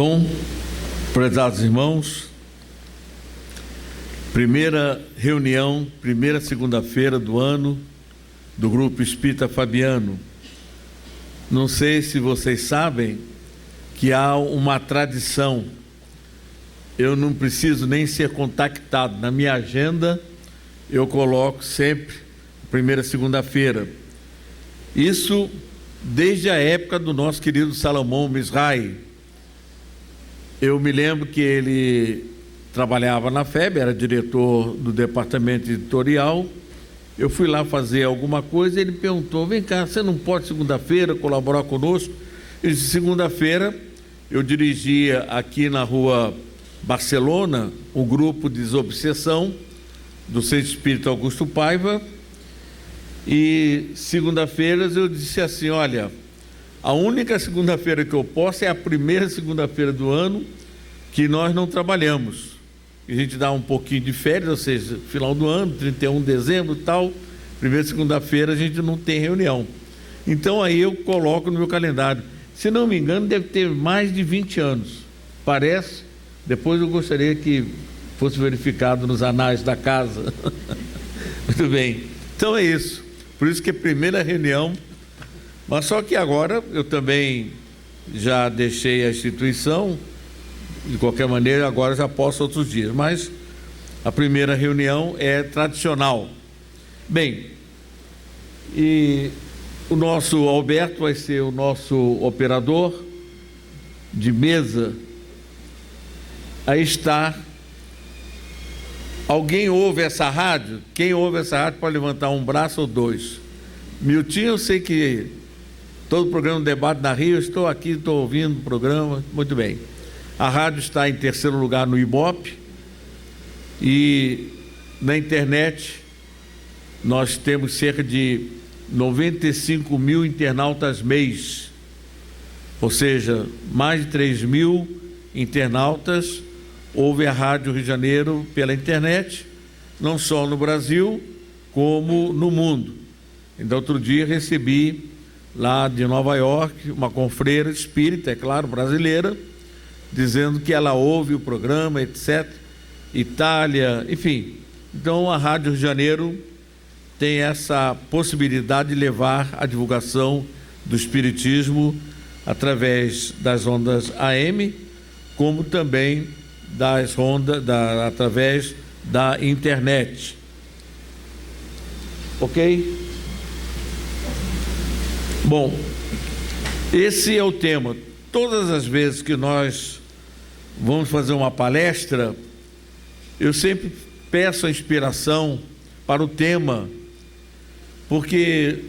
Bom, prezados irmãos, primeira reunião, primeira segunda-feira do ano do Grupo Espírita Fabiano. Não sei se vocês sabem que há uma tradição, eu não preciso nem ser contactado, na minha agenda eu coloco sempre primeira segunda-feira. Isso desde a época do nosso querido Salomão Misrai. Eu me lembro que ele trabalhava na FEB, era diretor do departamento editorial. Eu fui lá fazer alguma coisa e ele perguntou: vem cá, você não pode segunda-feira colaborar conosco? Eu disse: segunda-feira eu dirigia aqui na rua Barcelona um grupo de desobsessão do Centro Espírita Augusto Paiva, e segunda-feiras eu disse assim: olha, a única segunda-feira que eu posso é a primeira segunda-feira do ano, que nós não trabalhamos. A gente dá um pouquinho de férias, ou seja, final do ano, 31 de dezembro e tal, primeira segunda-feira a gente não tem reunião. Então aí eu coloco no meu calendário. Se não me engano, deve ter mais de 20 anos. Parece. Depois eu gostaria que fosse verificado nos anais da casa. Muito bem. Então é isso. Por isso que é a primeira reunião. Mas só que agora eu também já deixei a instituição, de qualquer maneira agora já posso outros dias, mas a primeira reunião é tradicional. Bem, e o nosso Alberto vai ser o nosso operador de mesa. Aí está. Alguém ouve essa rádio? Quem ouve essa rádio pode levantar um braço ou dois. Miltinho, eu sei que todo o programa do Debate da Rio, eu estou aqui, estou ouvindo o programa, muito bem. A rádio está em terceiro lugar no Ibope, e na internet nós temos cerca de 95 mil internautas mês, ou seja, mais de 3 mil internautas ouvem a Rádio Rio de Janeiro pela internet, não só no Brasil, como no mundo. Então, outro dia recebi lá de Nova York uma confreira espírita, é claro, brasileira, dizendo que ela ouve o programa, etc. Itália, enfim. Então a Rádio Rio de Janeiro tem essa possibilidade de levar a divulgação do Espiritismo através das ondas AM, como também das ondas, através da internet. Ok? Bom, esse é o tema. Todas as vezes que nós vamos fazer uma palestra, eu sempre peço a inspiração para o tema, porque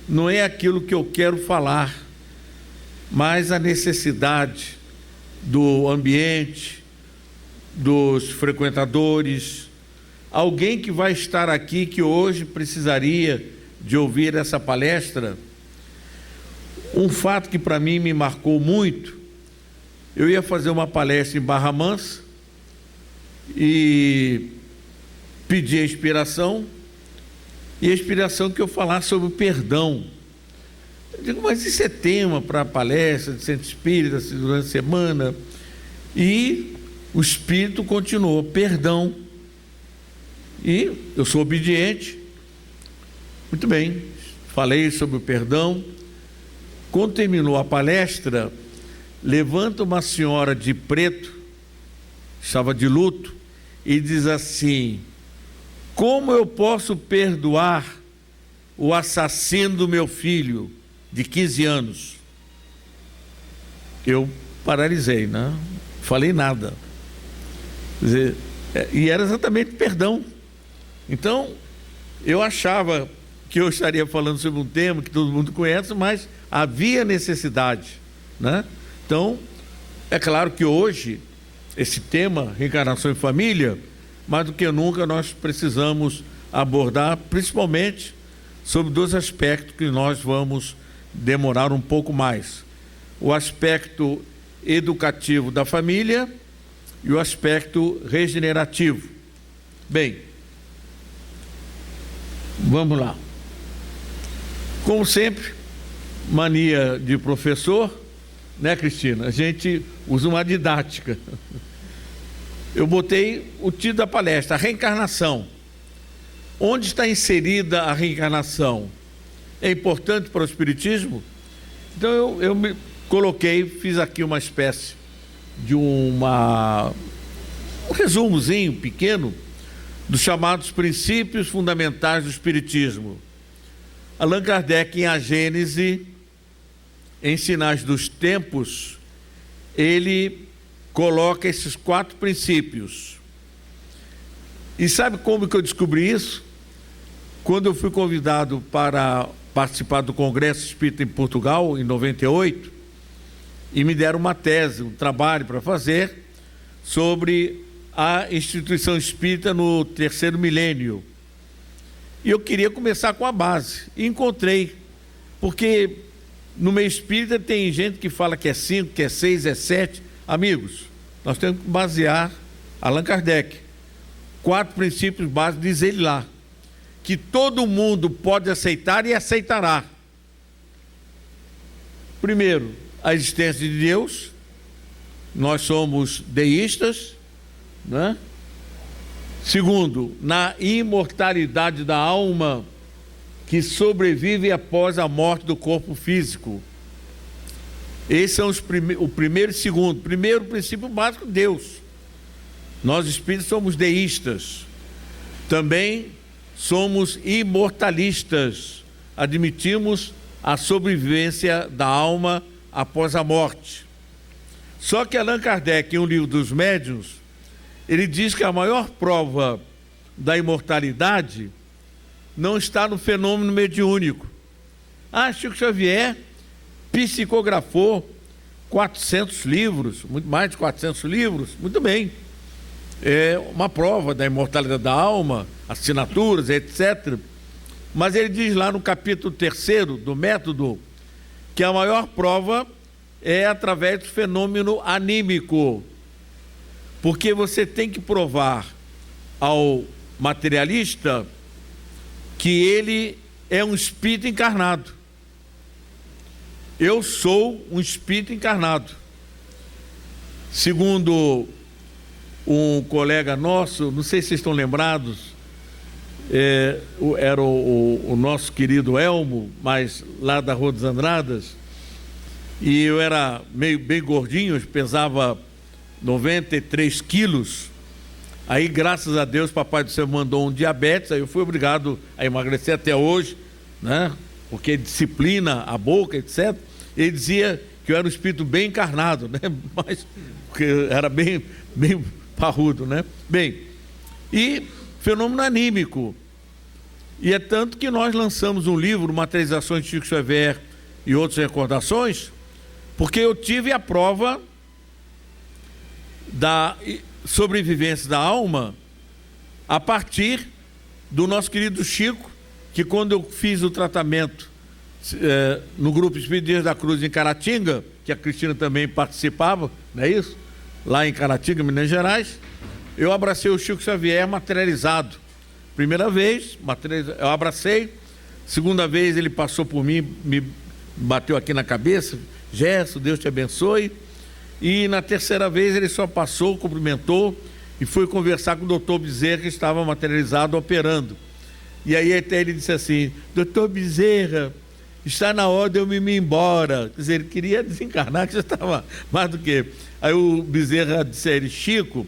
não é aquilo que eu quero falar, mas a necessidade do ambiente, dos frequentadores, alguém que vai estar aqui que hoje precisaria de ouvir essa palestra. Um fato que para mim me marcou muito: eu ia fazer uma palestra em Barra Mansa e pedi a inspiração, e a inspiração que eu falasse sobre o perdão. Eu digo: mas isso é tema para palestra de Centro Espírita durante a semana? E o Espírito continuou: perdão. E eu sou obediente. Muito bem, falei sobre o perdão. Quando terminou a palestra, levanta uma senhora de preto, estava de luto, e diz assim: como eu posso perdoar o assassino do meu filho de 15 anos? Eu paralisei, né? Falei nada. Quer dizer, e era exatamente perdão. Então, eu achava que eu estaria falando sobre um tema que todo mundo conhece, mas havia necessidade, né? Então, é claro que hoje, esse tema, reencarnação e família, mais do que nunca nós precisamos abordar, principalmente sobre dois aspectos que nós vamos demorar um pouco mais: o aspecto educativo da família e o aspecto regenerativo. Bem, vamos lá. Como sempre, mania de professor, né, Cristina? A gente usa uma didática. Eu botei o título da palestra, a reencarnação. Onde está inserida a reencarnação? É importante para o Espiritismo? Então eu me coloquei, fiz aqui uma espécie de um resumozinho pequeno dos chamados princípios fundamentais do Espiritismo. Allan Kardec, em A Gênese, em Sinais dos Tempos, ele coloca esses 4 princípios. E sabe como que eu descobri isso? Quando eu fui convidado para participar do Congresso Espírita em Portugal, em 98, e me deram uma tese, um trabalho para fazer sobre a instituição espírita no 3º milênio. E eu queria começar com a base, e encontrei, porque no meio espírita tem gente que fala que é 5, que é 6, é 7. Amigos, nós temos que basear Allan Kardec. 4 princípios básicos, diz ele lá, que todo mundo pode aceitar e aceitará. Primeiro, a existência de Deus. Nós somos deístas, né? Segundo, na imortalidade da alma que sobrevive após a morte do corpo físico. Esses são o primeiro e segundo. Primeiro princípio básico, Deus. Nós espíritos somos deístas. Também somos imortalistas. Admitimos a sobrevivência da alma após a morte. Só que Allan Kardec, em um livro dos Médiuns, ele diz que a maior prova da imortalidade não está no fenômeno mediúnico. Chico Xavier psicografou 400 livros, muito mais de 400 livros, muito bem. É uma prova da imortalidade da alma, assinaturas, etc. Mas ele diz lá no capítulo 3º do método que a maior prova é através do fenômeno anímico. Porque você tem que provar ao materialista que ele é um espírito encarnado. Eu sou um espírito encarnado. Segundo um colega nosso, não sei se vocês estão lembrados, era o nosso querido Elmo, mas lá da Rua dos Andradas, e eu era bem gordinho, eu pesava 93 quilos. Aí, graças a Deus, Papai do Céu mandou um diabetes, aí eu fui obrigado a emagrecer até hoje, né? Porque disciplina a boca, etc. Ele dizia que eu era um espírito bem encarnado, né? Mas, porque era bem parrudo, né? Bem, e fenômeno anímico. E é tanto que nós lançamos um livro, Materializações de Chico Xavier e Outras Recordações, porque eu tive a prova da sobrevivência da alma a partir do nosso querido Chico, que quando eu fiz o tratamento no Grupo Espírita Dias da Cruz em Caratinga, que a Cristina também participava, não é isso? Lá em Caratinga, Minas Gerais, eu abracei o Chico Xavier materializado. Primeira vez, eu abracei. Segunda vez ele passou por mim, me bateu aqui na cabeça, Gerson, Deus te abençoe. E na terceira vez ele só passou, cumprimentou e foi conversar com o doutor Bezerra, que estava materializado, operando. E aí até ele disse assim: doutor Bezerra, está na hora de eu me ir embora. Quer dizer, ele queria desencarnar, que já estava mais do que... Aí o Bezerra disse a ele: Chico,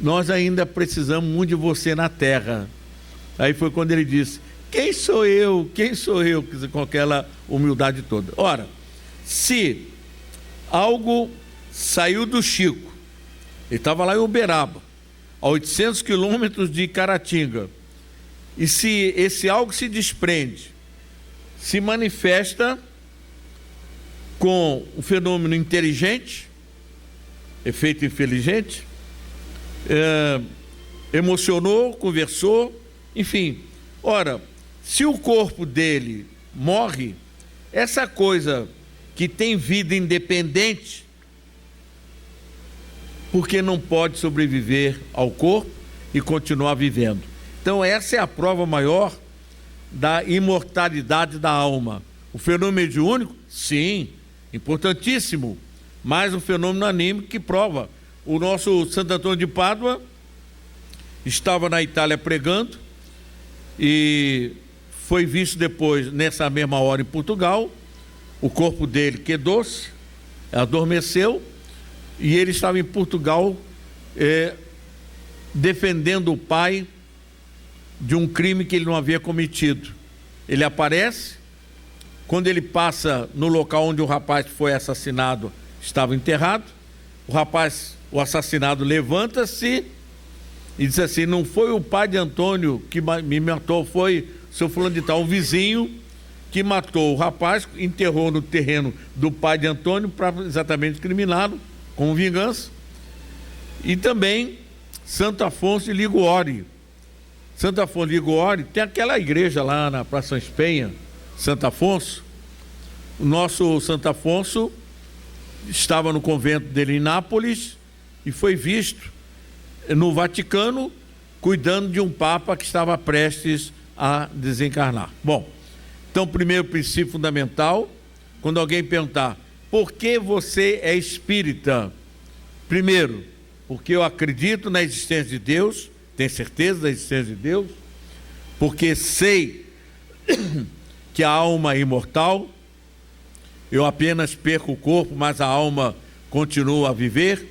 nós ainda precisamos muito de você na Terra. Aí foi quando ele disse: quem sou eu? Quem sou eu? Quer dizer, com aquela humildade toda. Ora, se algo saiu do Chico, ele estava lá em Uberaba, a 800 quilômetros de Caratinga, e se esse algo se desprende, se manifesta com um fenômeno inteligente, efeito inteligente, emocionou, conversou, enfim. Ora, se o corpo dele morre, essa coisa que tem vida independente, porque não pode sobreviver ao corpo e continuar vivendo. Então essa é a prova maior da imortalidade da alma. O fenômeno mediúnico, sim, importantíssimo, mais um fenômeno anímico que prova. O nosso Santo Antônio de Pádua estava na Itália pregando e foi visto depois, nessa mesma hora, em Portugal. O corpo dele quedou-se, adormeceu, e ele estava em Portugal defendendo o pai de um crime que ele não havia cometido. Ele aparece, quando ele passa no local onde o rapaz foi assassinado, estava enterrado, o assassinado levanta-se e diz assim: não foi o pai de Antônio que me matou, foi o seu fulano de tal, um vizinho que matou o rapaz, enterrou no terreno do pai de Antônio para exatamente incriminá-lo, com vingança. E também Santo Afonso de Liguori. Santo Afonso de Liguori tem aquela igreja lá na Praça Espenha, Santo Afonso. O nosso Santo Afonso estava no convento dele em Nápoles e foi visto no Vaticano cuidando de um papa que estava prestes a desencarnar. Bom, então, primeiro princípio fundamental, quando alguém perguntar: por que você é espírita? Primeiro, porque eu acredito na existência de Deus, tenho certeza da existência de Deus, porque sei que a alma é imortal, eu apenas perco o corpo, mas a alma continua a viver.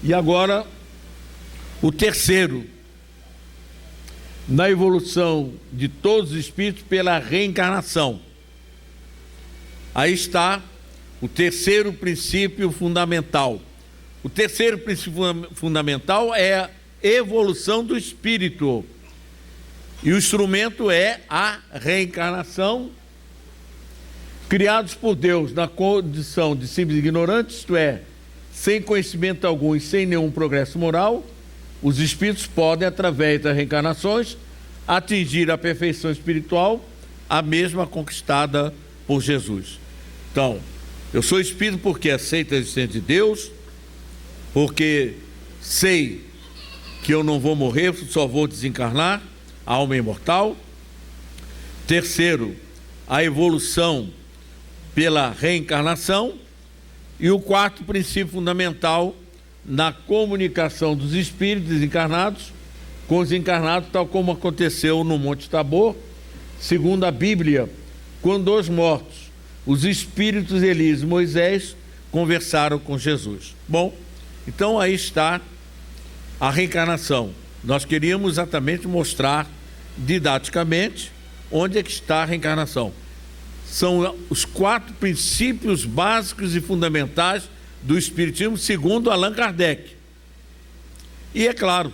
E agora, o terceiro, na evolução de todos os espíritos pela reencarnação. Aí está o terceiro princípio fundamental. O terceiro princípio fundamental é a evolução do espírito. E o instrumento é a reencarnação. Criados por Deus na condição de simples ignorantes, isto é, sem conhecimento algum e sem nenhum progresso moral, os espíritos podem, através das reencarnações, atingir a perfeição espiritual, a mesma conquistada por Jesus. Então, eu sou espírito porque aceito a existência de Deus, porque sei que eu não vou morrer, só vou desencarnar, a alma é imortal. Terceiro, a evolução pela reencarnação. E o quarto princípio fundamental, na comunicação dos espíritos desencarnados com os encarnados, tal como aconteceu no Monte Tabor. Segundo a Bíblia, quando os mortos, os espíritos Elias e Moisés, conversaram com Jesus. Bom, então aí está a reencarnação. Nós queríamos exatamente mostrar didaticamente onde é que está a reencarnação. São os quatro princípios básicos e fundamentais do Espiritismo, segundo Allan Kardec. E é claro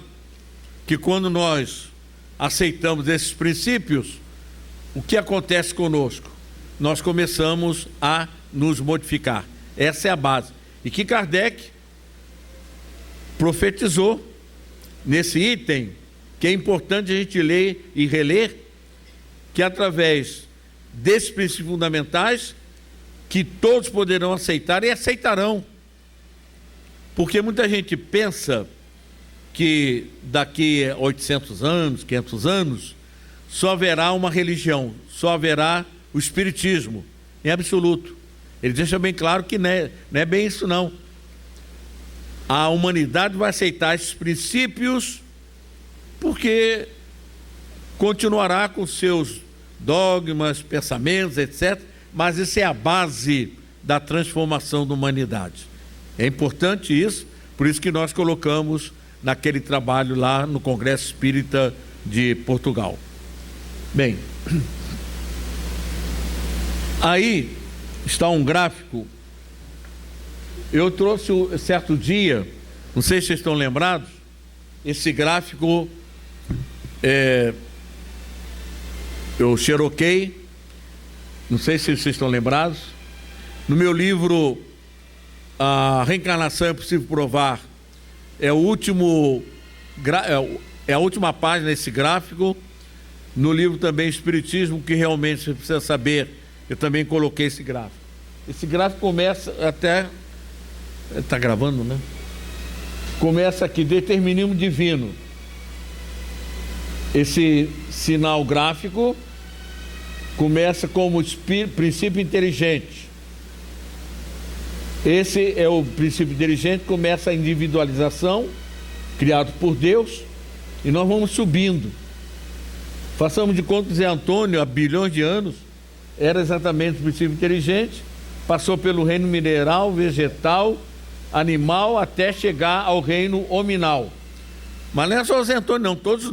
que quando nós aceitamos esses princípios, o que acontece conosco? Nós começamos a nos modificar. Essa é a base. E que Kardec profetizou nesse item, que é importante a gente ler e reler, que através desses princípios fundamentais, que todos poderão aceitar e aceitarão. Porque muita gente pensa que daqui a 800 anos, 500 anos, só haverá uma religião, só haverá o espiritismo, em absoluto. Ele deixa bem claro que não é bem isso não. A humanidade vai aceitar esses princípios porque continuará com seus dogmas, pensamentos, etc. Mas isso é a base da transformação da humanidade. É importante isso, por isso que nós colocamos naquele trabalho lá no Congresso Espírita de Portugal. Bem, aí está um gráfico. Eu trouxe certo dia, não sei se vocês estão lembrados, esse gráfico eu xeroquei, não sei se vocês estão lembrados. No meu livro A Reencarnação é Possível Provar, é a última página desse gráfico. No livro também Espiritismo, que realmente você precisa saber, eu também coloquei esse gráfico. Esse gráfico começa até... Está gravando, né? Começa aqui, determinismo divino. Esse sinal gráfico começa como princípio inteligente. Esse é o princípio inteligente, começa a individualização, criado por Deus, e nós vamos subindo. Façamos de conta que Zé Antônio, há bilhões de anos, era exatamente o princípio inteligente, passou pelo reino mineral, vegetal, animal, até chegar ao reino hominal. Mas não é só o Zé Antônio, não, todos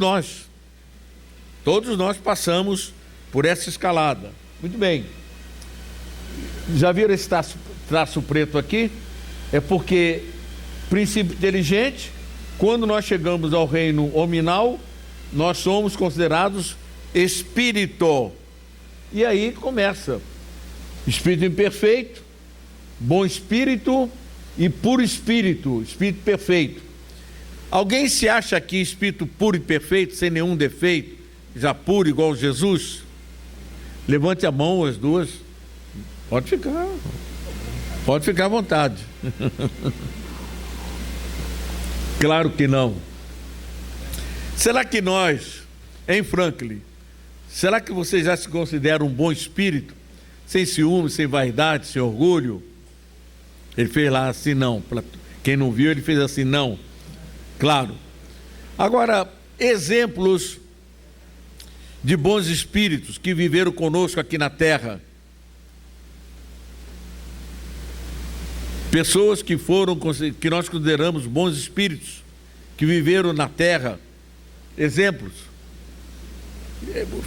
nós passamos por essa escalada. Muito bem. Já viram esse traço preto aqui? É porque princípio inteligente, quando nós chegamos ao reino hominal, nós somos considerados espírito. E aí começa espírito imperfeito, bom espírito e puro espírito, espírito perfeito. Alguém se acha aqui espírito puro e perfeito, sem nenhum defeito, já puro igual Jesus? Levante a mão, as duas. Pode ficar à vontade. Claro que não. Será que nós, hein, Franklin, será que você já se considera um bom espírito, sem ciúme, sem vaidade, sem orgulho? Ele fez lá assim, não. Quem não viu, ele fez assim, não. Claro. Agora, exemplos de bons espíritos que viveram conosco aqui na Terra. Pessoas que nós consideramos bons espíritos, que viveram na Terra. Exemplos.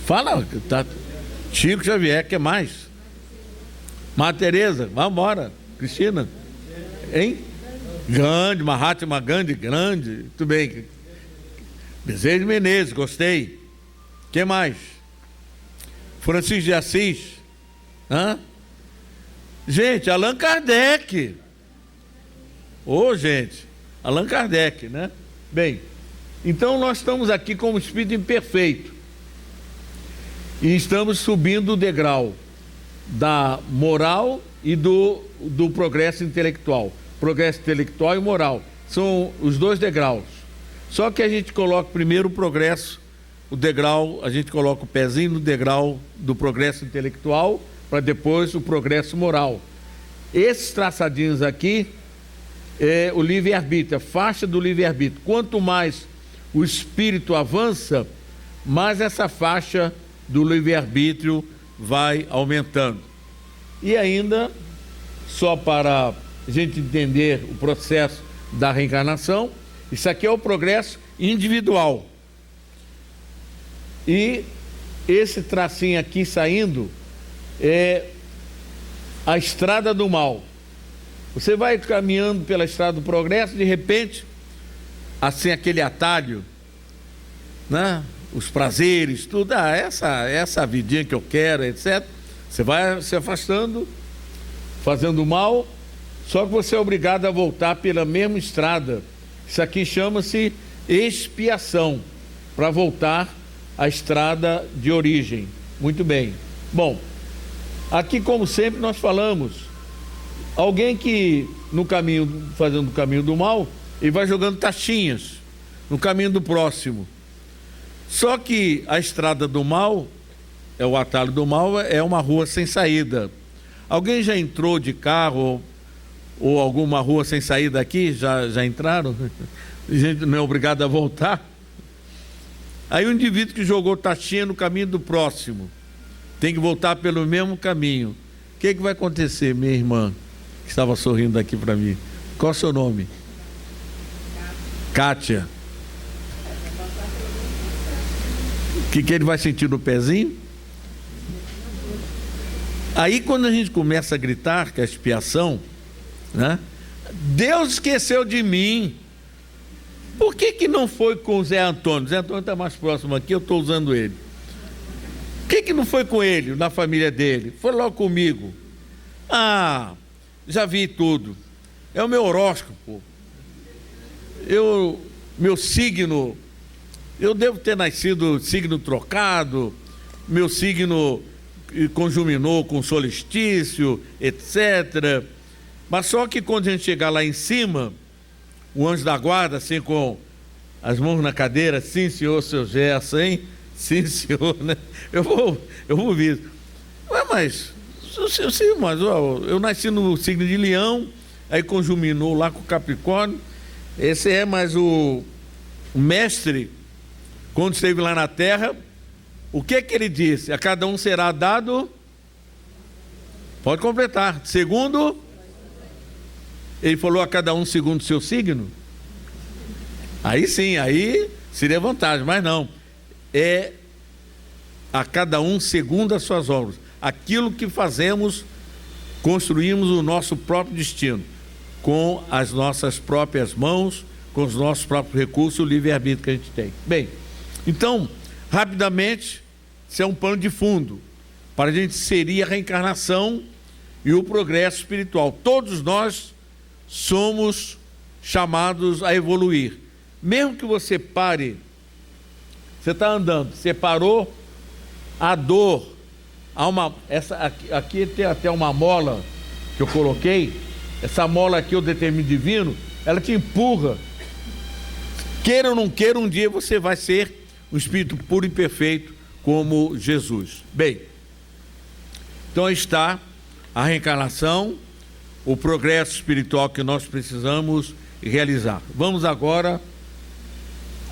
Fala, tá? Chico Xavier, que mais? Madre Teresa, vamos embora. Cristina, hein? Grande, Mahatma Gandhi, grande. Muito bem. Bezerra de Menezes, gostei. Que mais? Francisco de Assis. Hã? Gente, Allan Kardec. Gente, Allan Kardec, né? Bem, então nós estamos aqui como espírito imperfeito e estamos subindo o degrau da moral e do progresso intelectual. Progresso intelectual e moral são os dois degraus. Só que a gente coloca primeiro o progresso, o degrau, a gente coloca o pezinho no degrau do progresso intelectual para depois o progresso moral. Esses traçadinhos aqui é o livre-arbítrio, a faixa do livre-arbítrio. Quanto mais o espírito avança, mais essa faixa do livre-arbítrio vai aumentando. E ainda, só para a gente entender o processo da reencarnação, isso aqui é o progresso individual. E esse tracinho aqui saindo é a estrada do mal. Você vai caminhando pela estrada do progresso, de repente, assim, aquele atalho, né? Os prazeres, tudo, essa vidinha que eu quero, etc. Você vai se afastando, fazendo mal, só que você é obrigado a voltar pela mesma estrada. Isso aqui chama-se expiação, para voltar à estrada de origem. Muito bem. Bom, aqui, como sempre, nós falamos, alguém que no caminho, fazendo o caminho do mal, ele vai jogando taxinhas no caminho do próximo. Só que a estrada do mal, o atalho do mal, é uma rua sem saída. Alguém já entrou de carro ou alguma rua sem saída aqui? Já entraram? A gente não é obrigado a voltar. Aí o indivíduo que jogou taxinha no caminho do próximo tem que voltar pelo mesmo caminho. O que vai acontecer, minha irmã, que estava sorrindo aqui para mim? Qual é o seu nome? Kátia. O que ele vai sentir no pezinho? Aí, quando a gente começa a gritar, que é a expiação, né? Deus esqueceu de mim. Por que não foi com o Zé Antônio? Zé Antônio está mais próximo aqui, eu estou usando ele. Por que não foi com ele, na família dele? Foi logo comigo. Já vi tudo. É o meu horóscopo. Meu signo, eu devo ter nascido signo trocado, meu signo conjuminou com solstício, etc. Mas só que quando a gente chegar lá em cima, o anjo da guarda, assim, com as mãos na cadeira, sim, senhor, seu Gerson, hein? Sim, senhor, né? Eu vou vir. Ué, mas ó, eu nasci no signo de Leão, aí conjuminou lá com o Capricórnio. Esse é, mas o mestre, quando esteve lá na Terra, o que ele disse? A cada um será dado, pode completar, segundo, ele falou a cada um segundo o seu signo. Aí sim, aí seria vantagem, mas não, é a cada um segundo as suas obras. Aquilo que fazemos, construímos o nosso próprio destino, com as nossas próprias mãos, com os nossos próprios recursos, o livre-arbítrio que a gente tem. Bem, então, rapidamente, isso é um pano de fundo para a gente inserir a reencarnação e o progresso espiritual. Todos nós somos chamados a evoluir. Mesmo que você pare, você está andando, você parou, a dor, aqui tem até uma mola que eu coloquei, essa mola aqui, o determínio divino, ela te empurra. Queira ou não queira, um dia você vai ser um espírito puro e perfeito como Jesus. Bem, então aí está a reencarnação, o progresso espiritual que nós precisamos realizar. Vamos agora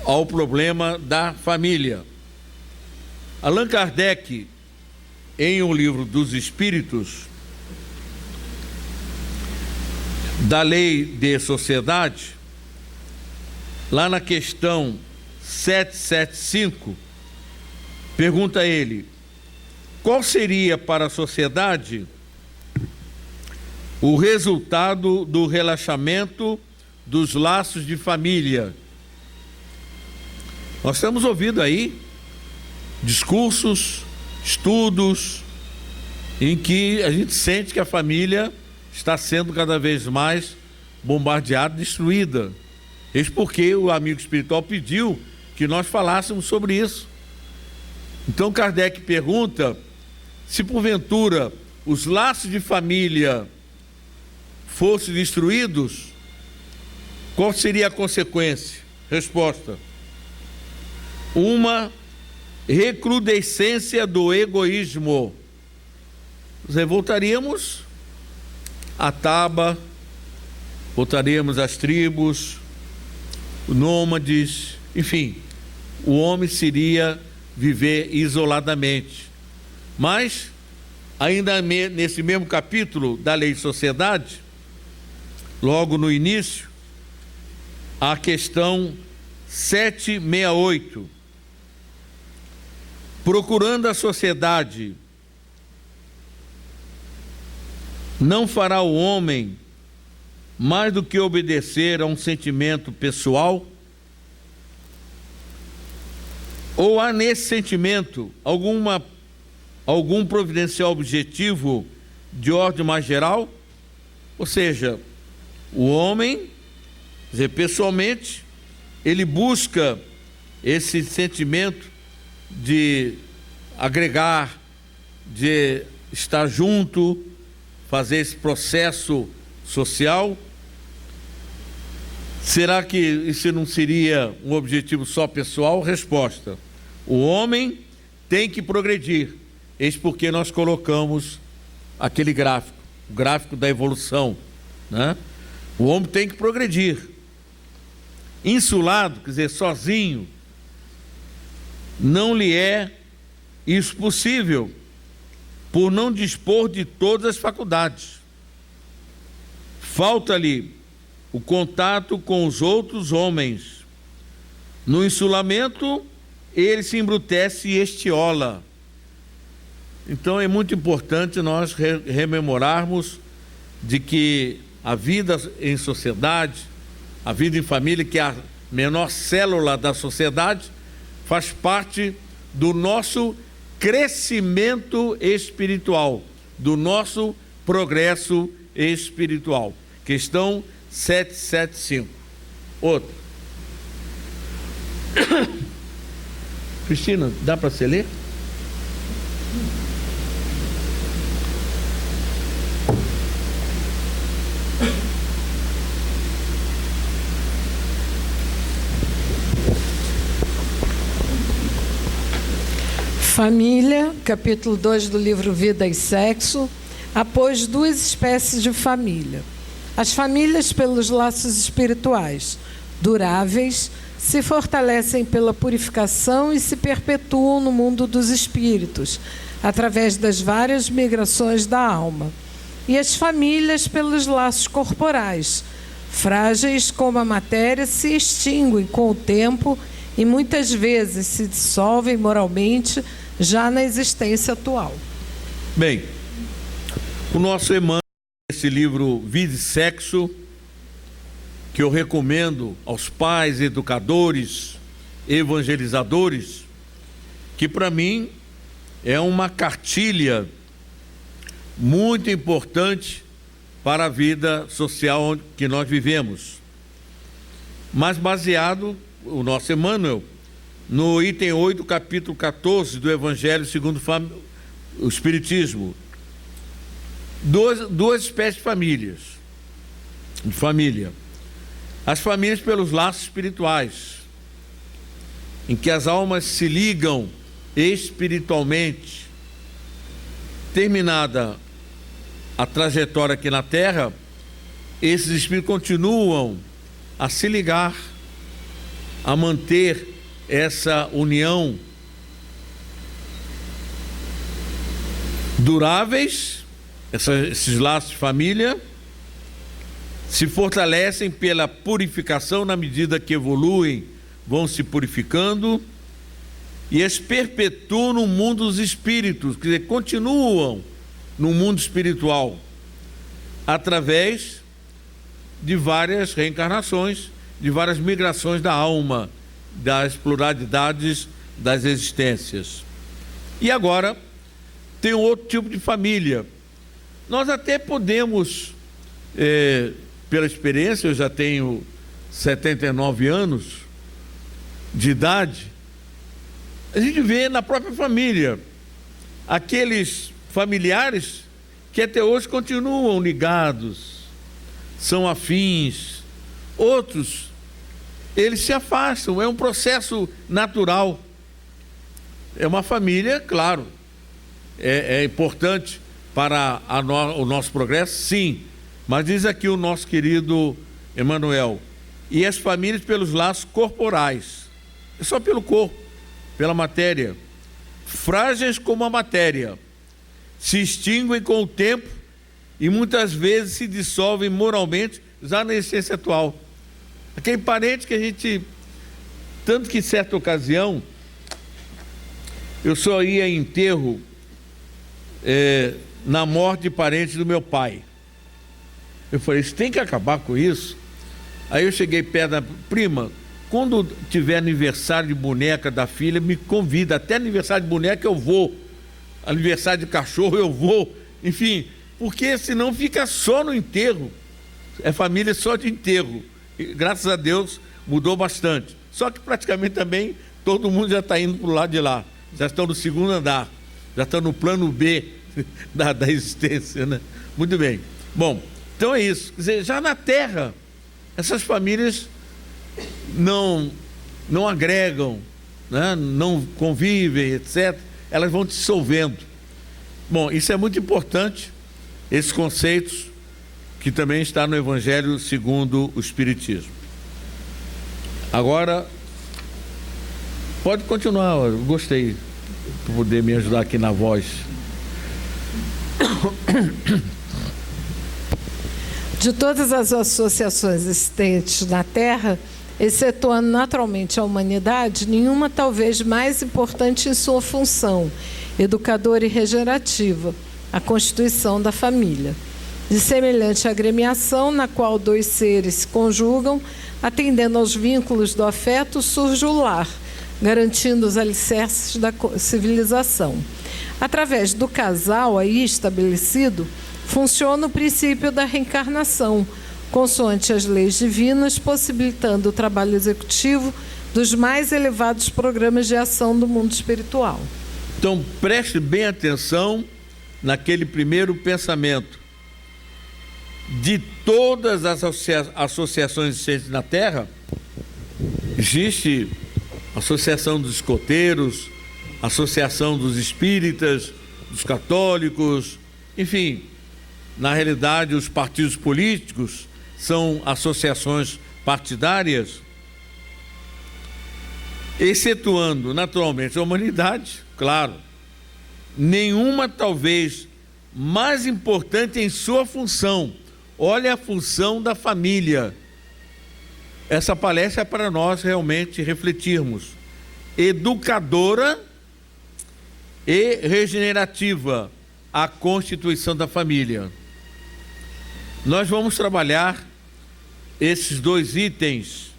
ao problema da família. Allan Kardec, em um livro dos Espíritos, da Lei de Sociedade, lá na questão 775, pergunta ele: qual seria para a sociedade o resultado do relaxamento dos laços de família? Nós temos ouvido aí discursos, estudos, em que a gente sente que a família está sendo cada vez mais bombardeada, destruída. Eis porque o amigo espiritual pediu que nós falássemos sobre isso. Então Kardec pergunta se porventura os laços de família fossem destruídos, qual seria a consequência? Resposta: uma recrudescência do egoísmo. Nós voltaríamos à taba, voltaríamos às tribos, nômades, enfim, o homem seria viver isoladamente. Mas, ainda nesse mesmo capítulo da Lei de Sociedade, logo no início, a questão 768, procurando a sociedade, não fará o homem mais do que obedecer a um sentimento pessoal? Ou há nesse sentimento algum providencial objetivo de ordem mais geral? Ou seja, o homem, quer dizer, pessoalmente, ele busca esse sentimento de agregar, de estar junto, fazer esse processo social. Será que isso não seria um objetivo só pessoal? Resposta: o homem tem que progredir. Eis porque nós colocamos aquele gráfico, o gráfico da evolução, né? O homem tem que progredir. Insulado, quer dizer, sozinho, não lhe é isso possível, por não dispor de todas as faculdades. Falta-lhe o contato com os outros homens. No insulamento, ele se embrutece e estiola. Então é muito importante nós rememorarmos de que a vida em sociedade, a vida em família, que é a menor célula da sociedade, faz parte do nosso crescimento espiritual, do nosso progresso espiritual. Questão 775. Outra. Cristina, dá para você ler? Família, capítulo 2 do livro Vida e Sexo, após duas espécies de família. As famílias pelos laços espirituais, duráveis, se fortalecem pela purificação e se perpetuam no mundo dos espíritos, através das várias migrações da alma. E as famílias pelos laços corporais, frágeis como a matéria, se extinguem com o tempo e muitas vezes se dissolvem moralmente já na existência atual. Bem, o nosso Emmanuel, esse livro Vida e Sexo, que eu recomendo aos pais, educadores, evangelizadores, que para mim é uma cartilha muito importante para a vida social que nós vivemos, mas baseado, o nosso Emmanuel, no item 8, capítulo 14 do Evangelho segundo o Espiritismo. Duas espécies de família. As famílias pelos laços espirituais, em que as almas se ligam espiritualmente. Terminada a trajetória aqui na Terra, esses espíritos continuam a se ligar, a manter essa união duráveis, esses laços de família, se fortalecem pela purificação na medida que evoluem, vão se purificando e as perpetuam no mundo dos espíritos, quer dizer, continuam no mundo espiritual através de várias reencarnações, de várias migrações da alma, das pluralidades das existências. E agora tem um outro tipo de família. Nós até podemos, pela experiência, eu já tenho 79 anos de idade, a gente vê na própria família aqueles familiares que até hoje continuam ligados, são afins, outros eles se afastam, é um processo natural. É uma família, claro, é importante para o nosso progresso, sim, mas diz aqui o nosso querido Emmanuel, e as famílias pelos laços corporais, é só pelo corpo, pela matéria, frágeis como a matéria, se extinguem com o tempo e muitas vezes se dissolvem moralmente já na essência atual. Aquele parente que a gente, tanto que em certa ocasião, eu só ia em enterro na morte de parentes do meu pai. Eu falei, isso tem que acabar com isso. Aí eu cheguei perto da prima, quando tiver aniversário de boneca da filha, me convida, até aniversário de boneca eu vou, aniversário de cachorro eu vou, enfim, porque senão fica só no enterro, é família só de enterro. E, graças a Deus mudou bastante, só que praticamente também todo mundo já está indo para o lado de lá, já estão no segundo andar, já estão no plano B da existência, né? Muito bem, bom, então é isso, quer dizer, já na Terra essas famílias não agregam, né? Não convivem, etc. Elas vão dissolvendo. Bom, isso é muito importante, esses conceitos que também está no Evangelho segundo o Espiritismo. Agora, pode continuar, eu gostei de poder me ajudar aqui na voz. De todas as associações existentes na Terra, excetuando naturalmente a humanidade, nenhuma talvez mais importante em sua função, educadora e regenerativa, a constituição da família. De semelhante agremiação, na qual dois seres se conjugam, atendendo aos vínculos do afeto, surge o lar, garantindo os alicerces da civilização. Através do casal aí estabelecido, funciona o princípio da reencarnação, consoante as leis divinas, possibilitando o trabalho executivo dos mais elevados programas de ação do mundo espiritual. Então, preste bem atenção naquele primeiro pensamento. De todas as associações existentes na Terra, existe a Associação dos Escoteiros, Associação dos Espíritas, dos Católicos, enfim, na realidade os partidos políticos são associações partidárias, excetuando naturalmente a humanidade, claro, nenhuma talvez mais importante em sua função. Olha a função da família. Essa palestra é para nós realmente refletirmos. Educadora e regenerativa, a constituição da família. Nós vamos trabalhar esses dois itens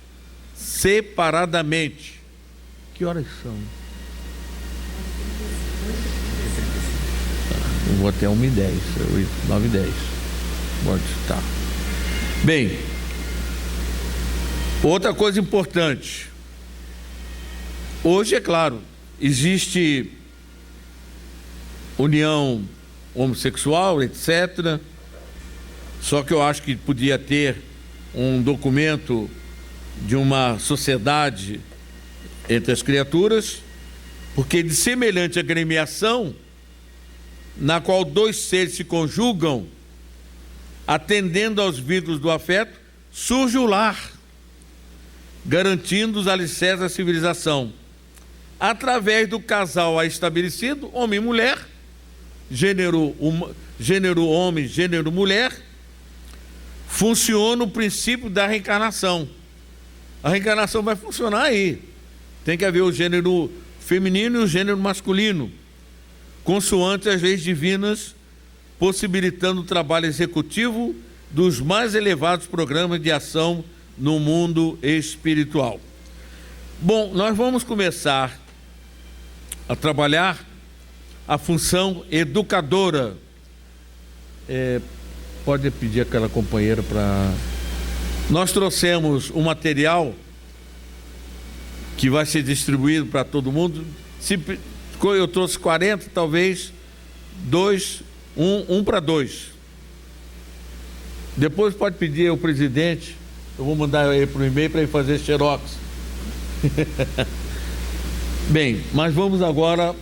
separadamente. Que horas são? Eu vou até 1h10, 9h10. Pode estar. Bem, outra coisa importante. Hoje, é claro, existe união homossexual, etc. Só que eu acho que podia ter um documento de uma sociedade entre as criaturas, porque de semelhante agremiação, na qual dois seres se conjugam, atendendo aos vínculos do afeto, surge o lar, garantindo os alicerces da civilização. Através do casal aí estabelecido, homem e mulher, gênero homem, gênero mulher, funciona o princípio da reencarnação. A reencarnação vai funcionar aí. Tem que haver o gênero feminino e o gênero masculino, consoante as leis divinas, possibilitando o trabalho executivo dos mais elevados programas de ação no mundo espiritual. Bom, nós vamos começar a trabalhar a função educadora. Pode pedir aquela companheira para... Nós trouxemos um material que vai ser distribuído para todo mundo. Se eu trouxe 40, talvez um para 2. Depois pode pedir ao presidente, eu vou mandar ele por e-mail para ele fazer xerox. Bem, mas vamos agora.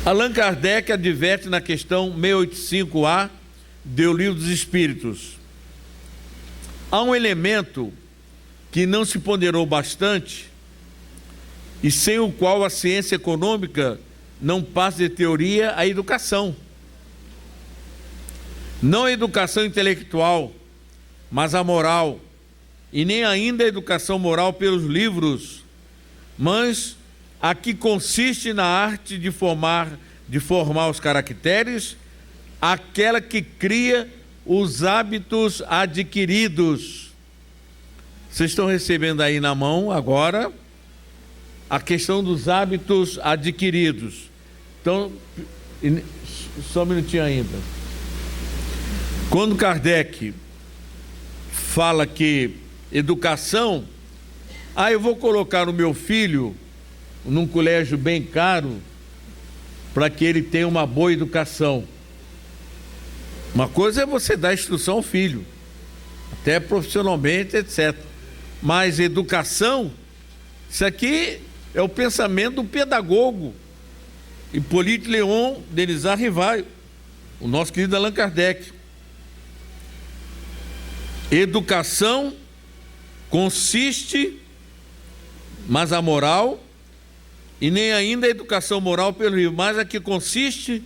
Allan Kardec adverte na questão 685A do Livro dos Espíritos. Há um elemento que não se ponderou bastante e sem o qual a ciência econômica não passa de teoria: a educação. Não a educação intelectual, mas a moral, e nem ainda a educação moral pelos livros, mas a que consiste na arte de formar os caracteres, aquela que cria os hábitos adquiridos. Vocês estão recebendo aí na mão agora a questão dos hábitos adquiridos. Então, só um minutinho ainda. Quando Kardec fala que educação, eu vou colocar o meu filho num colégio bem caro para que ele tenha uma boa educação. Uma coisa é você dar instrução ao filho, até profissionalmente, etc. Mas educação, isso aqui é o pensamento do pedagogo Hippolyte Léon Denisard Rivaio, o nosso querido Allan Kardec. Educação consiste, mas a moral, e nem ainda a educação moral pelo livro, mas a que consiste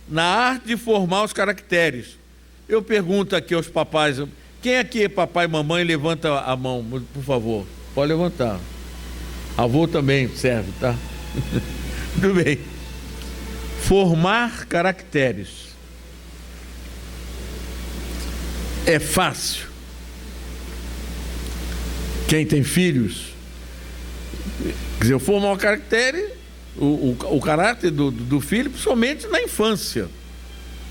na arte de formar os caracteres. Eu pergunto aqui aos papais, quem aqui é papai e mamãe? Levanta a mão, por favor. Pode levantar. Avô também serve, tá? Tudo bem. Formar caracteres é fácil. Quem tem filhos, quer dizer, formar o caractere, o caráter do filho, principalmente na infância,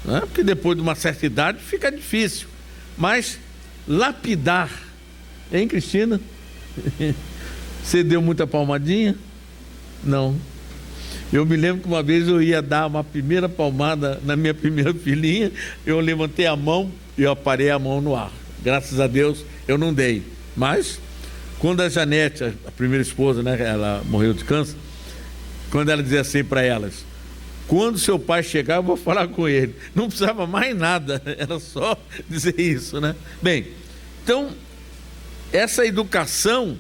né? Porque depois de uma certa idade fica difícil. Mas lapidar, hein, Cristina? Você deu muita palmadinha? Não. Eu me lembro que uma vez eu ia dar uma primeira palmada na minha primeira filhinha, eu levantei a mão e eu parei a mão no ar. Graças a Deus eu não dei. Mas quando a Janete, a primeira esposa, né, ela morreu de câncer, quando ela dizia assim para elas: quando seu pai chegar, eu vou falar com ele. Não precisava mais nada, era só dizer isso, né? Bem, então, essa educação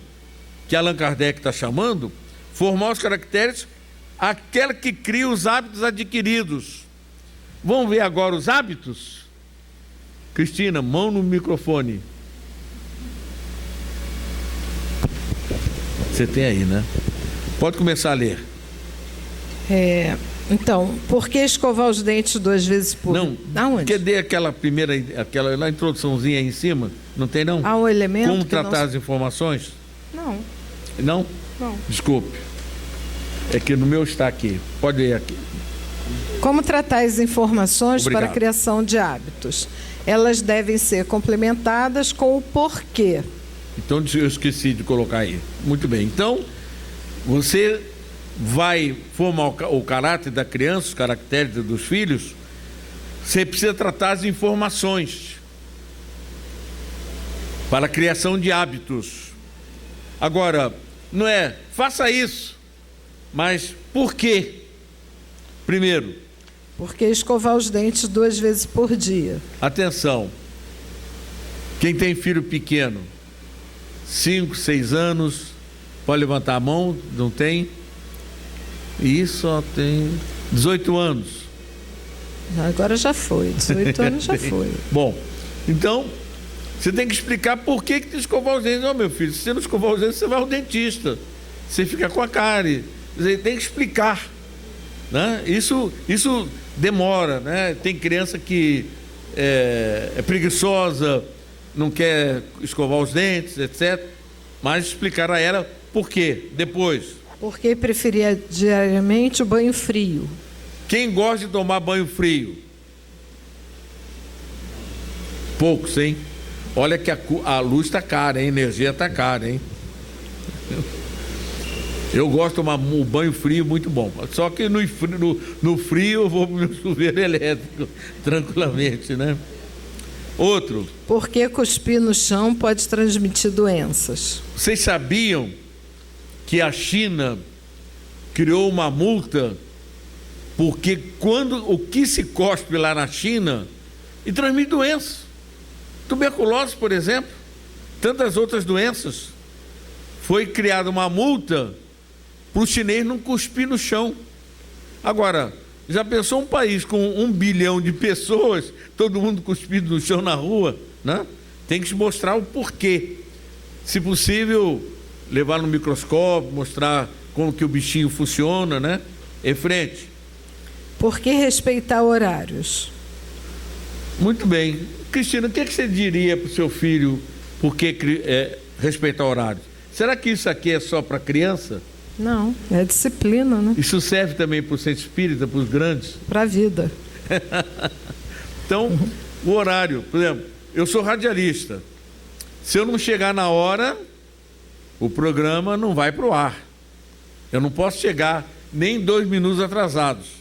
que Allan Kardec está chamando, formar os caracteres, aquela que cria os hábitos adquiridos. Vamos ver agora os hábitos? Cristina, mão no microfone. Você tem aí, né? Pode começar a ler. Então, por que escovar os dentes 2 vezes por dia? Não, cadê aquela primeira, aquela introduçãozinha aí em cima? Não tem, não? Há um elemento. Como tratar as informações? Não. Não? Não. Desculpe. É que no meu está aqui. Pode ir aqui. Como tratar as informações Obrigado. para a criação de hábitos? Elas devem ser complementadas com o porquê. Então, eu esqueci de colocar aí. Muito bem. Então, você vai formar o caráter da criança, os caracteres dos filhos, você precisa tratar as informações para a criação de hábitos. Agora, não é faça isso, mas por quê? Primeiro, porque escovar os dentes 2 vezes por dia. Atenção, quem tem filho pequeno, 5, 6 anos, pode levantar a mão, não tem? E só tem 18 anos. Agora já foi, 18 anos já foi. Bom, então, você tem que explicar por que tem que escovar os dentes. Não, meu filho, se você não escovar os dentes, você vai ao dentista. Você fica com a cárie. Você tem que explicar, né? Isso demora, né? Tem criança que é preguiçosa, não quer escovar os dentes, etc. Mas explicar a ela por quê. Depois, porque preferia diariamente o banho frio. quem gosta de tomar banho frio? Poucos, hein? Olha que a luz está cara, hein? A energia está cara, hein? Eu gosto de tomar um banho frio muito bom. Só que no frio eu vou para o meu chuveiro elétrico, tranquilamente, né? Outro. Porque cuspir no chão pode transmitir doenças. Vocês sabiam que a China criou uma multa porque quando o que se cospe lá na China e transmite doenças, tuberculose, por exemplo, tantas outras doenças, foi criada uma multa para o chinês não cuspir no chão. Agora, já pensou um país com 1 bilhão de pessoas, todo mundo cuspido no chão na rua, né? Tem que mostrar o porquê. Se possível, levar no microscópio, mostrar como que o bichinho funciona, né? Em frente. Por que respeitar horários? Muito bem. Cristina, o que você diria para o seu filho por que respeitar horários? Será que isso aqui é só para criança? Não, é disciplina, né? Isso serve também para o centro espírita, para os grandes? Para a vida. Então, o horário, por exemplo, eu sou radialista. Se eu não chegar na hora, o programa não vai para o ar. Eu não posso chegar nem 2 minutos atrasados.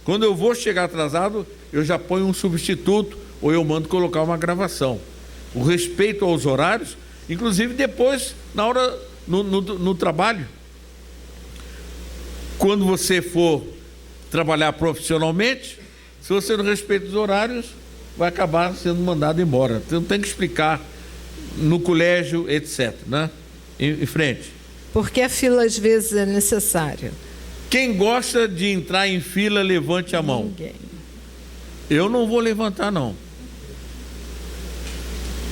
Quando eu vou chegar atrasado, eu já ponho um substituto ou eu mando colocar uma gravação. O respeito aos horários, inclusive depois, na hora, no trabalho. Quando você for trabalhar profissionalmente, se você não respeita os horários, vai acabar sendo mandado embora. Então tem que explicar no colégio, etc. Né? Em frente. Porque a fila às vezes é necessária. Quem gosta de entrar em fila, levante a mão. Ninguém. Eu não vou levantar, não.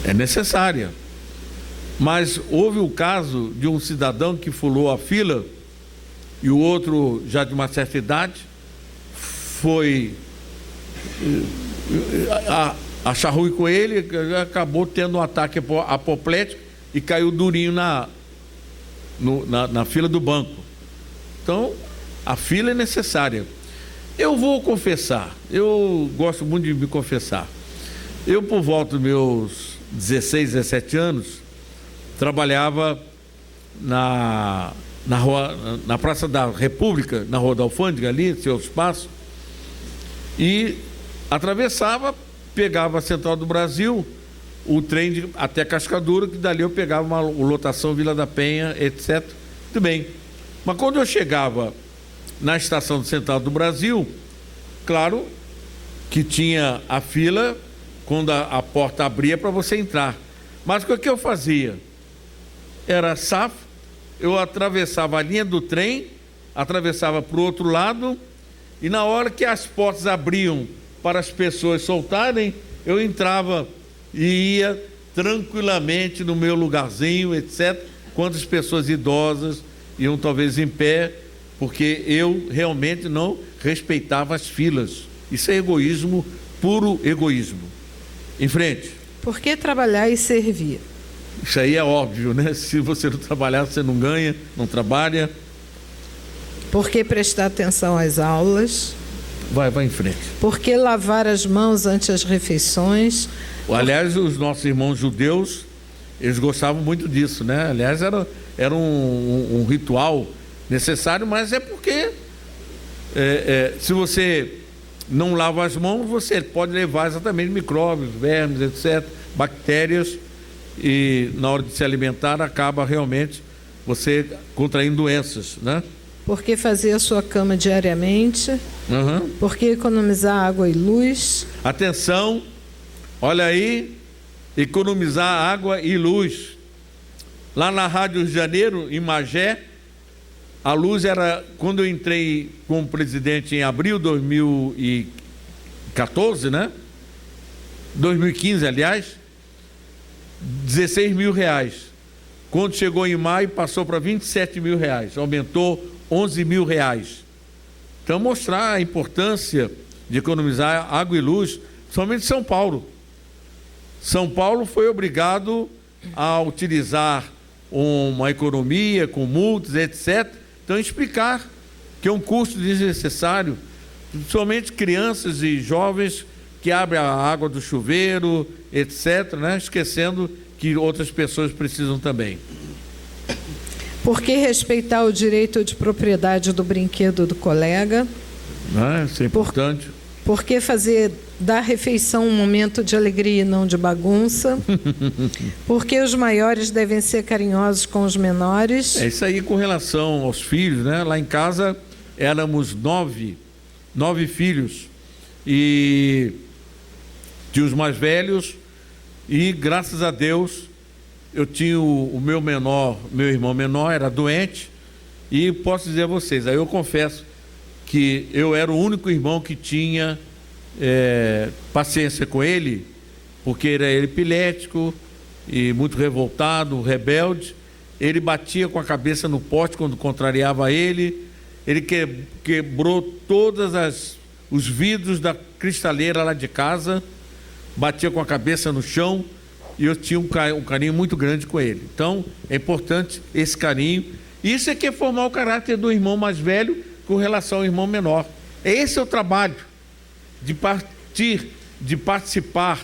É necessária. Mas houve o caso de um cidadão que furou a fila e o outro, já de uma certa idade, foi achar ruim com ele, acabou tendo um ataque apoplético e caiu durinho na fila do banco. Então, a fila é necessária. Eu vou confessar, eu gosto muito de me confessar. Eu, por volta dos meus 16, 17 anos, trabalhava na Praça da República, na Rua da Alfândega, ali, seu espaço, e atravessava, pegava a Central do Brasil, o trem até Cascadura, que dali eu pegava uma lotação Vila da Penha, etc. Muito bem. Mas quando eu chegava na estação central do Brasil, claro que tinha a fila quando a porta abria para você entrar. Mas o que eu fazia? Era safo, eu atravessava a linha do trem, atravessava para o outro lado, e na hora que as portas abriam para as pessoas soltarem, eu entrava e ia tranquilamente no meu lugarzinho, etc. Quantas pessoas idosas iam talvez em pé, porque eu realmente não respeitava as filas. Isso é egoísmo, puro egoísmo. Em frente. Por que trabalhar e servir? Isso aí é óbvio, né? Se você não trabalhar, você não ganha, não trabalha. Por que prestar atenção às aulas? Vai em frente. Por que lavar as mãos antes das refeições? Aliás, os nossos irmãos judeus, eles gostavam muito disso, né? Aliás, era um ritual necessário, mas é porque se você não lava as mãos, você pode levar exatamente micróbios, vermes, etc., bactérias, e na hora de se alimentar acaba realmente você contraindo doenças, né? Por que fazer a sua cama diariamente? Uhum. Por que economizar água e luz? Atenção, olha aí, economizar água e luz. Lá na Rádio Rio de Janeiro, em Magé, a luz era, quando eu entrei como presidente em abril de 2014, né? 2015, aliás, R$16 mil. Quando chegou em maio, passou para R$27 mil, aumentou R$11 mil. Então, mostrar a importância de economizar água e luz, somente São Paulo. São Paulo foi obrigado a utilizar uma economia com multas, etc. Então, explicar que é um custo desnecessário, somente crianças e jovens que abrem a água do chuveiro, etc., né? Esquecendo que outras pessoas precisam também. Por que respeitar o direito de propriedade do brinquedo do colega? Isso é importante. Por que fazer da refeição um momento de alegria e não de bagunça? Por que os maiores devem ser carinhosos com os menores? É isso aí com relação aos filhos, né? Lá em casa éramos nove filhos, e tinha os mais velhos, e graças a Deus eu tinha o meu irmão menor era doente, e posso dizer a vocês, aí eu confesso que eu era o único irmão que tinha paciência com ele, porque ele era epilético e muito revoltado, rebelde. Ele batia com a cabeça no poste quando contrariava ele quebrou todos os vidros da cristaleira lá de casa, batia com a cabeça no chão, e eu tinha um carinho muito grande com ele. Então, é importante esse carinho. Isso é que é formar o caráter do irmão mais velho com relação ao irmão menor. Esse é o trabalho de participar.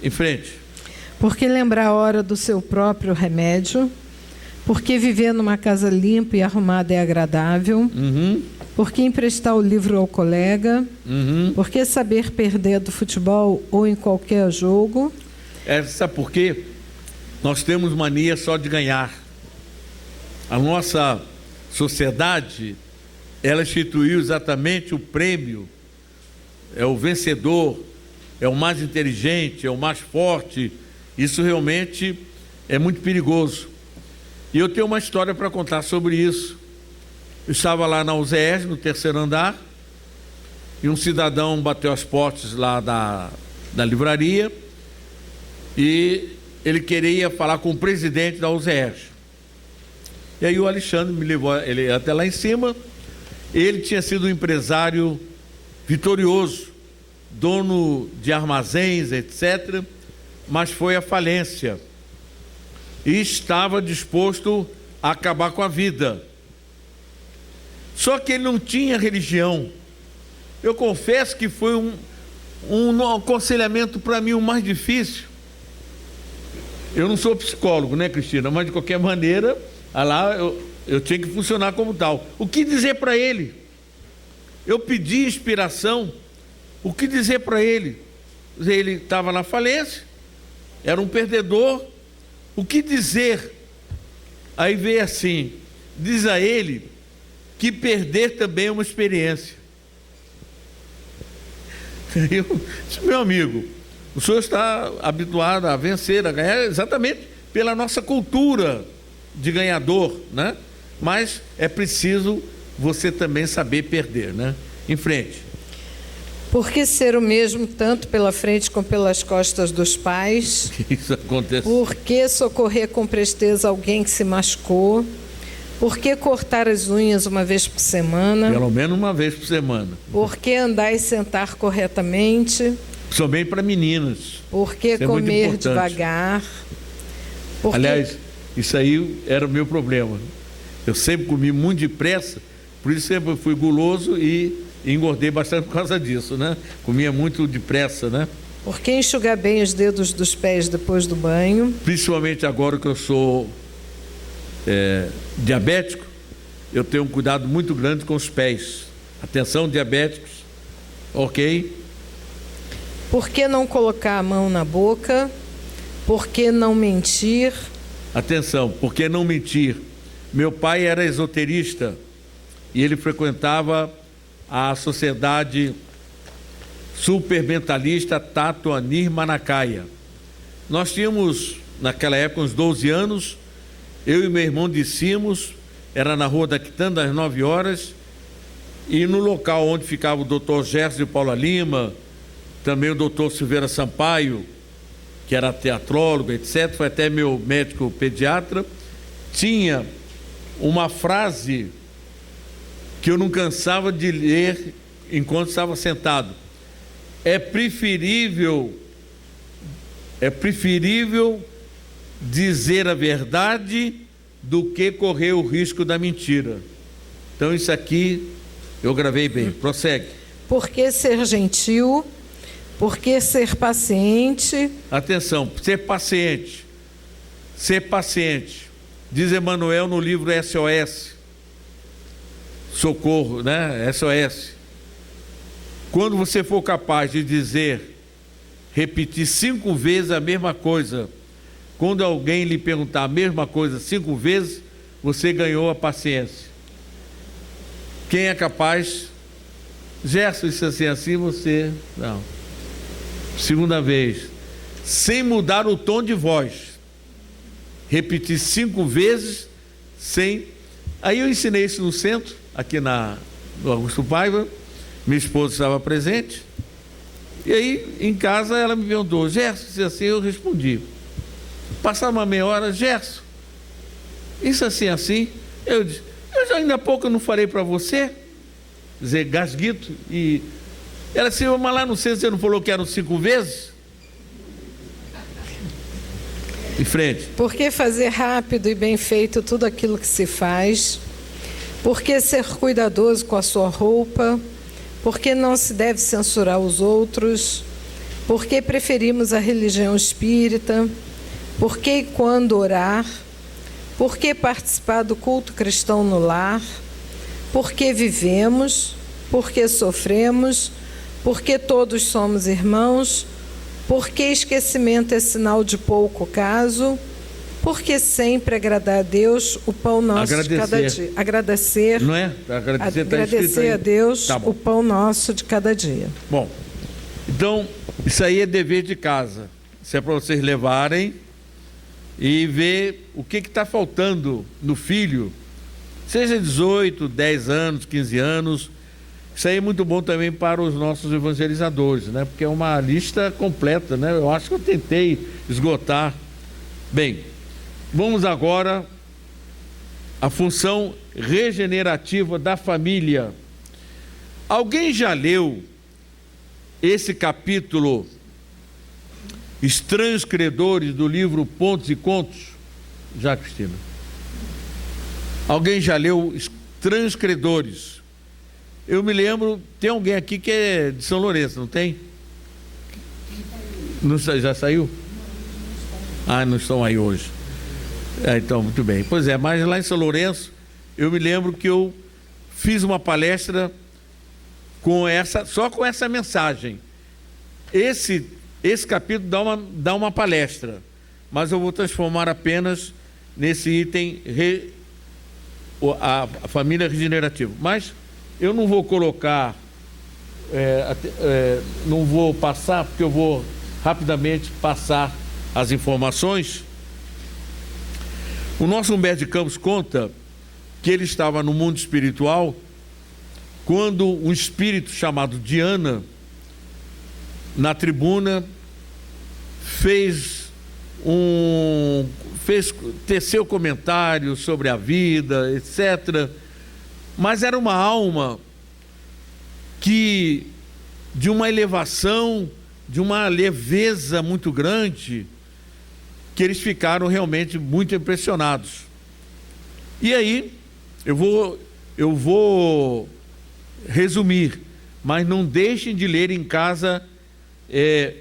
Em frente. Por que lembrar a hora do seu próprio remédio? Por que viver numa casa limpa e arrumada é agradável? Uhum. Por que emprestar o livro ao colega? Uhum. Por que saber perder do futebol ou em qualquer jogo? Sabe por quê? Nós temos mania só de ganhar. A nossa sociedade, ela instituiu exatamente o prêmio, é o vencedor, é o mais inteligente, é o mais forte. Isso realmente é muito perigoso. E eu tenho uma história para contar sobre isso. Eu estava lá na UZES, no terceiro andar, e um cidadão bateu as portas lá da livraria, e ele queria falar com o presidente da UZES. E aí o Alexandre me levou ele até lá em cima. Ele tinha sido um empresário vitorioso, dono de armazéns, etc., mas foi à falência e estava disposto a acabar com a vida. Só que ele não tinha religião. Eu confesso que foi um aconselhamento para mim o mais difícil. Eu não sou psicólogo, né, Cristina? Mas de qualquer maneira, lá eu tinha que funcionar como tal. O que dizer para ele? Eu pedi inspiração. O que dizer para ele? Ele estava na falência, era um perdedor. O que dizer? Aí veio assim: diz a ele que perder também é uma experiência. Eu disse, meu amigo, o senhor está habituado a vencer, a ganhar, exatamente pela nossa cultura de ganhador, né? Mas é preciso você também saber perder, né? Em frente. Por que ser o mesmo tanto pela frente como pelas costas dos pais? Isso acontece. Por que socorrer com presteza alguém que se machucou? Por que cortar as unhas uma vez por semana? Pelo menos uma vez por semana. Por que andar e sentar corretamente? Somente para meninas. Por que Isso é comer muito devagar? Por que... Aliás, isso aí era o meu problema. Eu sempre comi muito depressa, por isso sempre fui guloso e engordei bastante por causa disso, né? Comia muito depressa, né? Por que enxugar bem os dedos dos pés depois do banho? Principalmente agora que eu sou diabético, eu tenho um cuidado muito grande com os pés. Atenção, diabéticos, ok? Por que não colocar a mão na boca? Por que não mentir? Atenção, por que não mentir? Meu pai era esoterista e ele frequentava a sociedade supermentalista Tato Nirmanakaya. Nós tínhamos, naquela época, uns 12 anos, eu e meu irmão descíamos, era na rua da Quitanda, às 9 horas, e no local onde ficava o doutor Gerson de Paula Lima, também o doutor Silveira Sampaio, que era teatrólogo, etc., foi até meu médico pediatra, tinha uma frase que eu não cansava de ler enquanto estava sentado. É preferível dizer a verdade do que correr o risco da mentira. Então isso aqui eu gravei bem. Prossegue. Por que ser gentil? Por que ser paciente? Atenção, ser paciente. Ser paciente. Diz Emmanuel no livro SOS. Socorro, né? SOS. Quando você for capaz de repetir 5 vezes a mesma coisa, quando alguém lhe perguntar a mesma coisa 5 vezes, você ganhou a paciência. Quem é capaz? Gerson, isso assim, você... Não. Segunda vez. Sem mudar o tom de voz. Repetir 5 vezes, sem... Aí eu ensinei isso no centro, aqui no Augusto Paiva. Minha esposa estava presente. E aí, em casa, ela me perguntou, Gerson, isso assim, eu respondi. Passava uma meia hora, Gerson, isso assim, eu disse, eu já ainda há pouco eu não falei para você, dizer, gasguito, e ela disse, mas lá no centro você não falou que eram 5 vezes? Em frente. Por que fazer rápido e bem feito tudo aquilo que se faz? Por que ser cuidadoso com a sua roupa? Por que não se deve censurar os outros? Por que preferimos a religião espírita? Por que e quando orar? Por que participar do culto cristão no lar? Por que vivemos? Por que sofremos? Por que todos somos irmãos? Por que esquecimento é sinal de pouco caso? Por que sempre agradar a Deus o pão nosso de cada dia? Agradecer. Não é? Agradecer a Deus tá o pão nosso de cada dia. Bom, então, isso aí é dever de casa. Isso é para vocês levarem e ver o que está faltando no filho, seja 18, 10 anos, 15 anos. Isso aí é muito bom também para os nossos evangelizadores, né? Porque é uma lista completa, né? Eu acho que eu tentei esgotar. Bem, vamos agora à função regenerativa da família. Alguém já leu esse capítulo Estranhos Credores do livro Pontos e Contos? Já, Cristina? Alguém já leu Estranhos Credores? Eu me lembro, tem alguém aqui que é de São Lourenço, não tem? Não, já saiu? Ah, não estão aí hoje. Então, muito bem. Pois é, mas lá em São Lourenço, eu me lembro que eu fiz uma palestra só com essa mensagem. Esse capítulo dá uma palestra, mas eu vou transformar apenas nesse item a família regenerativa. Mas eu não vou colocar, não vou passar, porque eu vou rapidamente passar as informações. O nosso Humberto de Campos conta que ele estava no mundo espiritual quando um espírito chamado Diana, na tribuna, teceu comentários sobre a vida, etc. Mas era uma alma que, de uma elevação, de uma leveza muito grande, que eles ficaram realmente muito impressionados. E aí, eu vou resumir, mas não deixem de ler em casa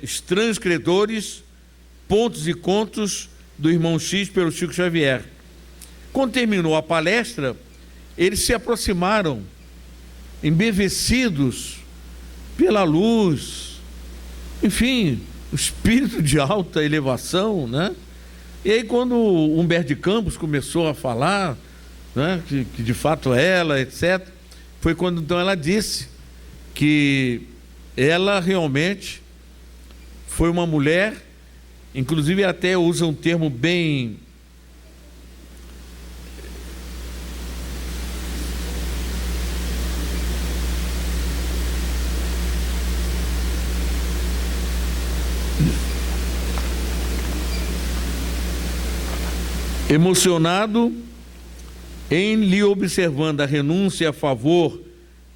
Estranhos Credores, Pontos e Contos do Irmão X, pelo Chico Xavier. Quando terminou a palestra, eles se aproximaram, embevecidos pela luz, enfim, o espírito de alta elevação, né? E aí, quando Humberto de Campos começou a falar, né, que de fato ela, etc., foi quando então ela disse que ela realmente foi uma mulher, inclusive até usa um termo bem emocionado em lhe observando a renúncia a favor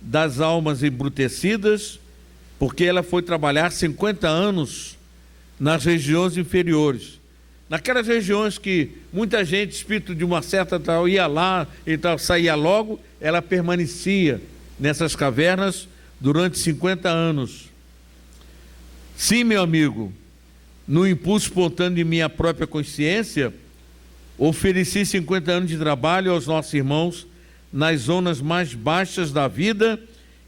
das almas embrutecidas, porque ela foi trabalhar 50 anos nas regiões inferiores, naquelas regiões que muita gente, espírito de uma certa tal, ia lá e tal, saía logo. Ela permanecia nessas cavernas durante 50 anos. Sim, meu amigo, no impulso espontâneo de minha própria consciência, ofereci 50 anos de trabalho aos nossos irmãos nas zonas mais baixas da vida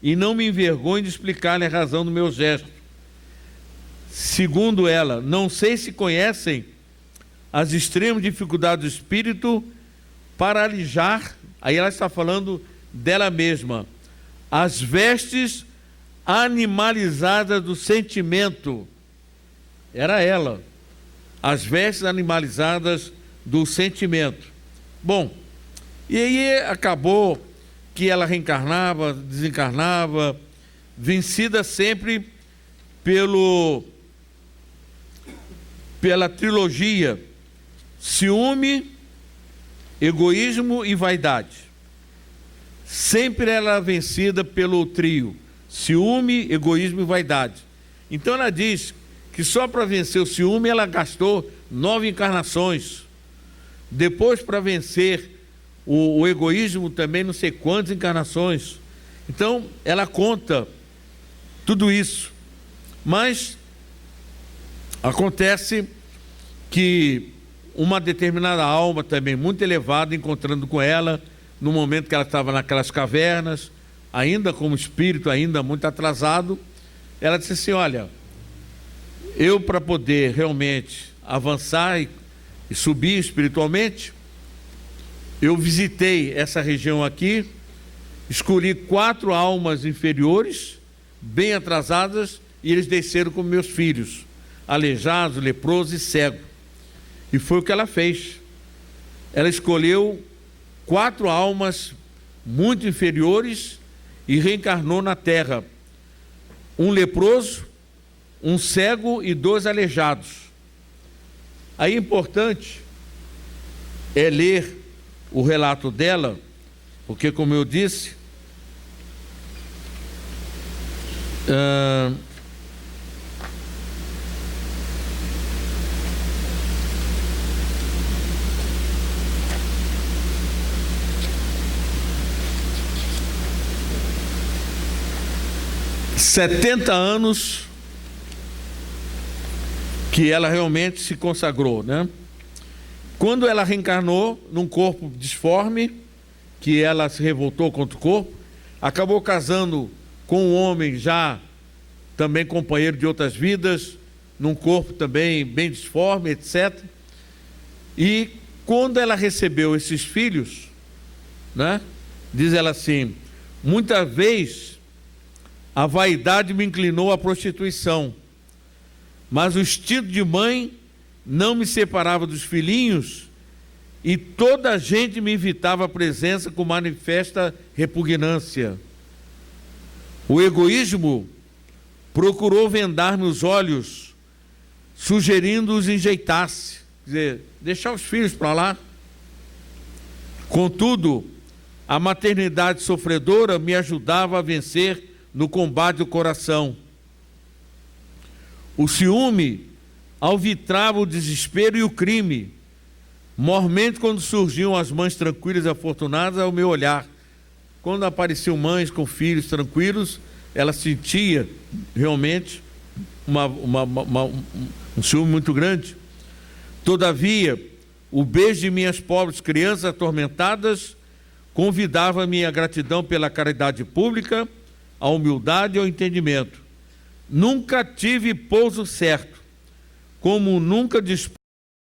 e não me envergonho de explicar-lhe a razão do meu gesto. Segundo ela, não sei se conhecem as extremas dificuldades do espírito para alijar, aí ela está falando dela mesma, as vestes animalizadas do sentimento. Era ela, as vestes animalizadas do sentimento. Bom, e aí acabou que ela reencarnava, desencarnava, vencida sempre pela trilogia ciúme, egoísmo e vaidade. Sempre ela vencida pelo trio ciúme, egoísmo e vaidade. Então ela diz que só para vencer o ciúme ela gastou 9 encarnações. Depois, para vencer o egoísmo, também não sei quantas encarnações. Então ela conta tudo isso. Mas acontece que uma determinada alma também muito elevada, encontrando com ela no momento que ela estava naquelas cavernas, ainda como espírito, ainda muito atrasado, ela disse assim: olha, eu, para poder realmente avançar e subir espiritualmente, eu visitei essa região aqui, escolhi 4 almas inferiores, bem atrasadas, e eles desceram como meus filhos, aleijados, leprosos e cegos. E foi o que ela fez. Ela escolheu 4 almas muito inferiores e reencarnou na Terra. Um leproso, um cego e 2 aleijados. Aí é importante ler o relato dela, porque, como eu disse, ...70 anos que ela realmente se consagrou, né? Quando ela reencarnou num corpo disforme, que ela se revoltou contra o corpo, acabou casando com um homem já também companheiro de outras vidas, num corpo também bem disforme, etc. E quando ela recebeu esses filhos, né? Diz ela assim: muitas vezes a vaidade me inclinou à prostituição, mas o instinto de mãe não me separava dos filhinhos e toda a gente me evitava a presença com manifesta repugnância. O egoísmo procurou vendar-me os olhos, sugerindo-os enjeitar-se, quer dizer, deixar os filhos para lá. Contudo, a maternidade sofredora me ajudava a vencer no combate do coração. O ciúme alvitrava o desespero e o crime, mormente quando surgiam as mães tranquilas e afortunadas ao meu olhar. Quando apareciam mães com filhos tranquilos, ela sentia realmente um ciúme muito grande. Todavia, o beijo de minhas pobres crianças atormentadas convidava-me à gratidão pela caridade pública, à humildade e ao entendimento. Nunca tive pouso certo, como nunca dispus